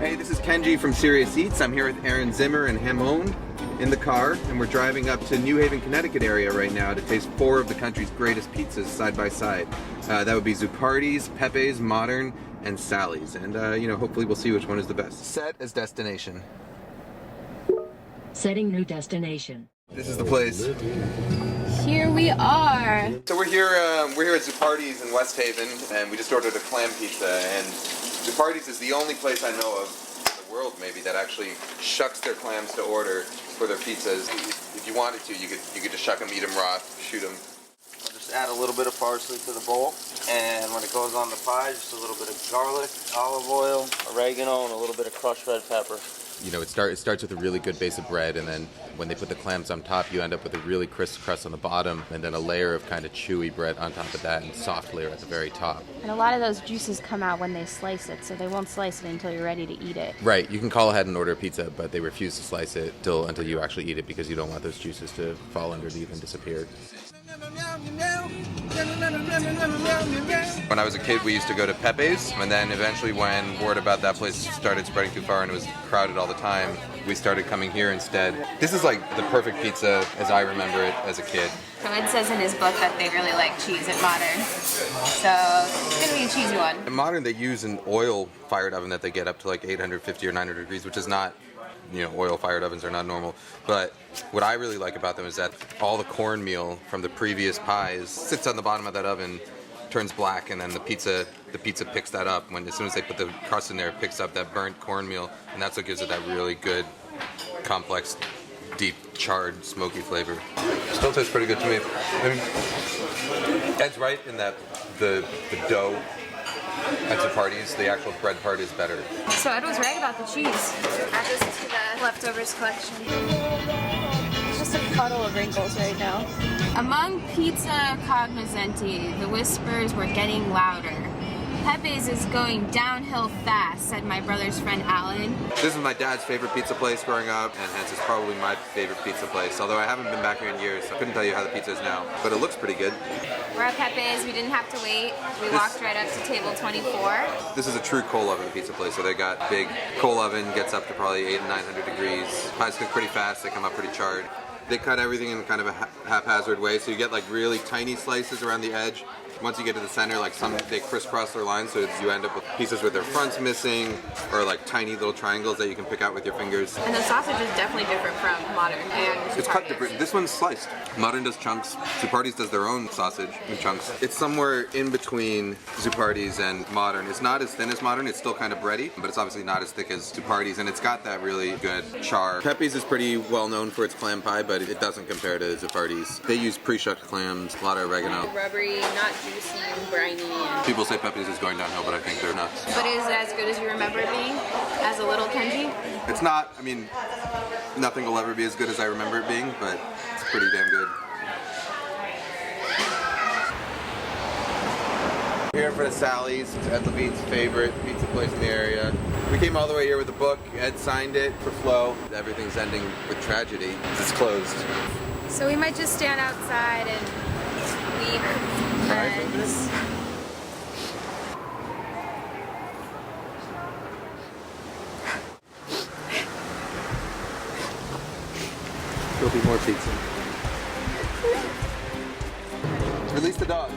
Hey, this is Kenji from Serious Eats. I'm here with Aaron Zimmer and Hamon in the car, and we're driving up to New Haven, Connecticut area right now to taste 4 of the country's greatest pizzas side by side. That would be Zupardi's, Pepe's, Modern, and Sally's. And, hopefully we'll see which one is the best. Set as destination. Setting new destination. This is the place. Here we are. So we're here at Zupardi's in West Haven, and we just ordered a clam pizza. And Zupardi's is the only place I know of in the world, maybe, that actually shucks their clams to order for their pizzas. If you wanted to, you could just shuck them, eat them raw, shoot them. I'll just add a little bit of parsley to the bowl, and when it goes on the pie, just a little bit of garlic, olive oil, oregano, and a little bit of crushed red pepper. You know, it starts with a really good base of bread, and then when they put the clams on top, you end up with a really crisp crust on the bottom, and then a layer of kind of chewy bread on top of that, and soft layer at the very top. And a lot of those juices come out when they slice it, so they won't slice it until you're ready to eat it. Right, you can call ahead and order a pizza, but they refuse to slice it until you actually eat it because you don't want those juices to fall underneath and disappear. When I was a kid, we used to go to Pepe's, and then eventually when word about that place started spreading too far and it was crowded all the time, we started coming here instead. This is like the perfect pizza as I remember it as a kid. So Ed says in his book that they really like cheese at Modern. So it's gonna be a cheesy one. In Modern, they use an oil-fired oven that they get up to like 850 or 900 degrees, which is not, oil-fired ovens are not normal. But what I really like about them is that all the cornmeal from the previous pies sits on the bottom of that oven, turns black, and then the pizza picks that up. As soon as they put the crust in there, it picks up that burnt cornmeal, and that's what gives it that really good, complex, deep, charred, smoky flavor. Still tastes pretty good to me. I mean, Ed's right in that the dough at Zupardi's, the actual bread part is better. So Ed was right about the cheese. Add this to the leftovers collection. It's just a puddle of wrinkles right now. Among pizza cognoscenti, the whispers were getting louder. Pepe's is going downhill fast, said my brother's friend Alan. This is my dad's favorite pizza place growing up, and hence it's probably my favorite pizza place. Although I haven't been back here in years, so I couldn't tell you how the pizza is now. But it looks pretty good. We're at Pepe's, we didn't have to wait. We walked right up to table 24. This is a true coal oven pizza place, so they got big coal oven, gets up to probably 800 and 900 degrees. Pies cook pretty fast, they come up pretty charred. They cut everything in kind of a haphazard way, so you get like really tiny slices around the edge. Once you get to the center, like they crisscross their lines, so you end up with pieces with their fronts missing, or like tiny little triangles that you can pick out with your fingers. And the sausage is definitely different from Modern and It's cut different. This one's sliced. Modern does chunks. Zupardi's does their own sausage in chunks. It's somewhere in between Zupardi's and Modern. It's not as thin as Modern. It's still kind of bready, but it's obviously not as thick as Zupardi's, and it's got that really good char. Pepe's is pretty well known for its clam pie, but it doesn't compare to Zupardi's. They use pre-shucked clams, a lot of oregano. rubbery, not juicy and briny. And... People say Pepe's is going downhill, but I think they're nuts. But is it as good as you remember it being as a little Kenji? It's not. I mean, nothing will ever be as good as I remember it being, but it's pretty damn good. Here for the Sally's. It's Ed Levine's favorite pizza place in the area. We came all the way here with a book. Ed signed it for Flo. Everything's ending with tragedy. It's closed. So we might just stand outside and weep. There'll be more pizza. Release the dog.